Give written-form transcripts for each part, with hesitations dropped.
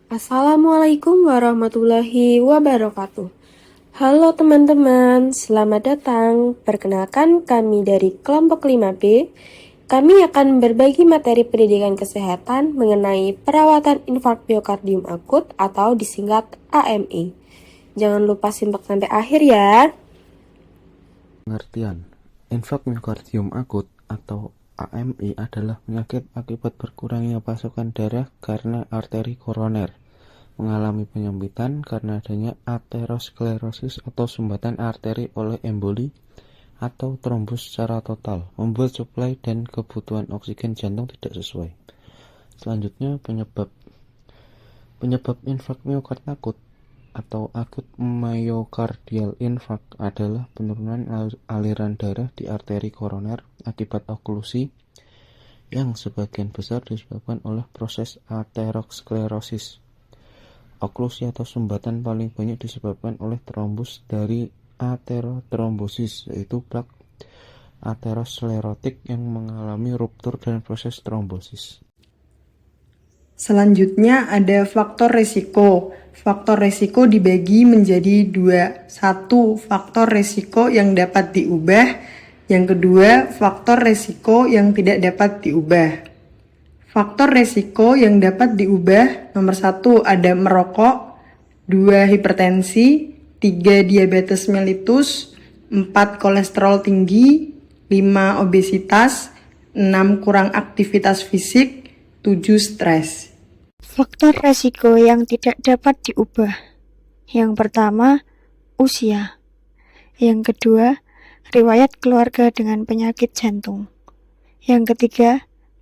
Assalamualaikum warahmatullahi wabarakatuh. Halo teman-teman, selamat datang. Perkenalkan kami dari kelompok 5B. Kami akan berbagi materi pendidikan kesehatan mengenai perawatan infark miokardium akut atau disingkat AMI. Jangan lupa simak sampai akhir ya. Pengertian: infark miokardium akut atau AMI adalah penyakit akibat berkurangnya pasokan darah karena arteri koroner, mengalami penyempitan karena adanya aterosklerosis atau sumbatan arteri oleh emboli atau trombus secara total, membuat suplai dan kebutuhan oksigen jantung tidak sesuai. Selanjutnya, penyebab infark miokard akut atau akut myocardial infarct adalah penurunan aliran darah di arteri koroner akibat oklusi yang sebagian besar disebabkan oleh proses aterosklerosis. Oklusi atau sumbatan paling banyak disebabkan oleh trombus dari aterotrombosis, yaitu plak aterosklerotik yang mengalami ruptur dan proses trombosis. Selanjutnya ada faktor resiko. Faktor resiko dibagi menjadi dua. Satu, faktor resiko yang dapat diubah. Yang kedua, faktor resiko yang tidak dapat diubah. Faktor resiko yang dapat diubah, nomor 1 ada merokok, 2 hipertensi, 3 diabetes mellitus, 4 kolesterol tinggi, 5 obesitas, 6 kurang aktivitas fisik, 7 stres. Faktor resiko yang tidak dapat diubah. Yang pertama, usia. Yang kedua, riwayat keluarga dengan penyakit jantung. Yang ketiga,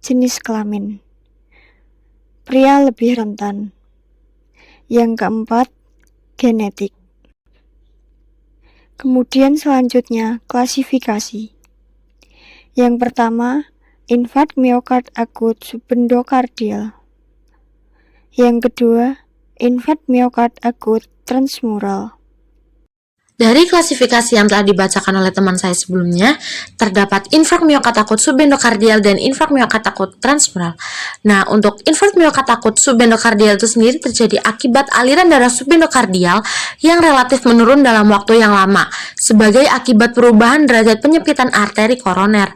jenis kelamin. Pria lebih rentan. Yang keempat, genetik. Kemudian selanjutnya, klasifikasi. Yang pertama, infark miokard akut subendokardial. Yang kedua, infark miokard akut transmural. Dari klasifikasi yang telah dibacakan oleh teman saya sebelumnya, terdapat infark miokard akut subendokardial dan infark miokard akut transmural. Nah, untuk infark miokard akut subendokardial itu sendiri terjadi akibat aliran darah subendokardial yang relatif menurun dalam waktu yang lama, sebagai akibat perubahan derajat penyempitan arteri koroner,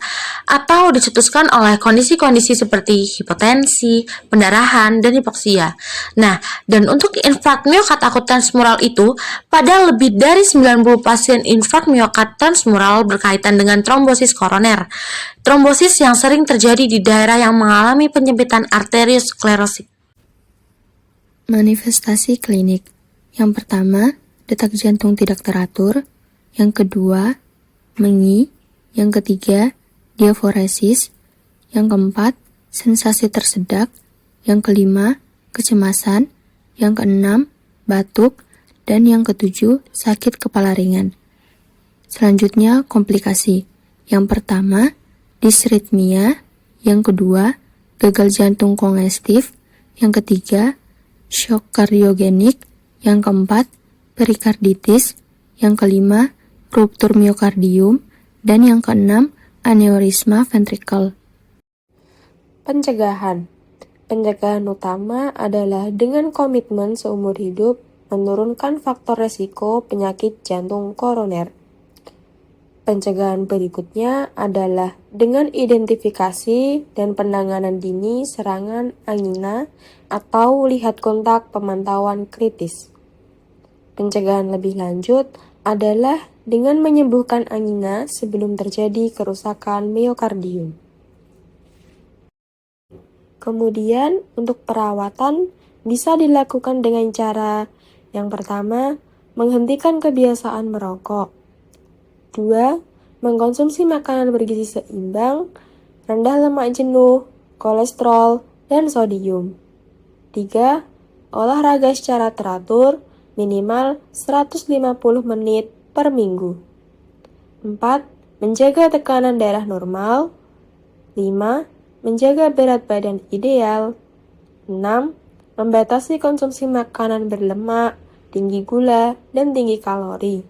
atau dicetuskan oleh kondisi-kondisi seperti hipotensi, pendarahan, dan hipoksia. Nah, dan untuk infark miokard akut transmural itu, pada lebih dari 90 pasien infark miokard transmural berkaitan dengan trombosis koroner. Trombosis yang sering terjadi di daerah yang mengalami penyempitan arteriosklerosis. Manifestasi klinik. Yang pertama, detak jantung tidak teratur. Yang kedua, mengi. Yang ketiga, diaforesis. Yang keempat, sensasi tersedak. Yang kelima, kecemasan. Yang keenam, batuk. Dan yang ketujuh, sakit kepala ringan. Selanjutnya, komplikasi. Yang pertama, disritmia. Yang kedua, gagal jantung kongestif. Yang ketiga, shock kardiogenik. Yang keempat, perikarditis. Yang kelima, ruptur miokardium. Dan yang keenam, aneurisma ventrikel. Pencegahan. Pencegahan utama adalah dengan komitmen seumur hidup menurunkan faktor resiko penyakit jantung koroner. Pencegahan berikutnya adalah dengan identifikasi dan penanganan dini serangan angina atau lihat kontak pemantauan kritis. Pencegahan lebih lanjut adalah dengan menyembuhkan angina sebelum terjadi kerusakan miokardium. Kemudian untuk perawatan bisa dilakukan dengan cara yang pertama, menghentikan kebiasaan merokok. 2. Mengkonsumsi makanan bergizi seimbang, rendah lemak jenuh, kolesterol, dan sodium. 3. Olahraga secara teratur, minimal 150 menit per minggu. 4. Menjaga tekanan darah normal. 5. Menjaga berat badan ideal. 6. Membatasi konsumsi makanan berlemak, tinggi gula, dan tinggi kalori.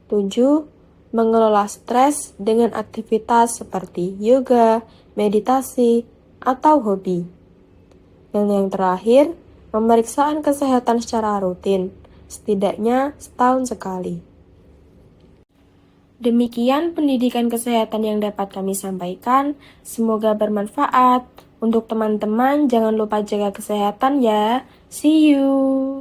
7. Mengelola stres dengan aktivitas seperti yoga, meditasi, atau hobi. Dan yang terakhir, pemeriksaan kesehatan secara rutin, setidaknya setahun sekali. Demikian pendidikan kesehatan yang dapat kami sampaikan. Semoga bermanfaat. Untuk teman-teman, jangan lupa jaga kesehatan ya. See you.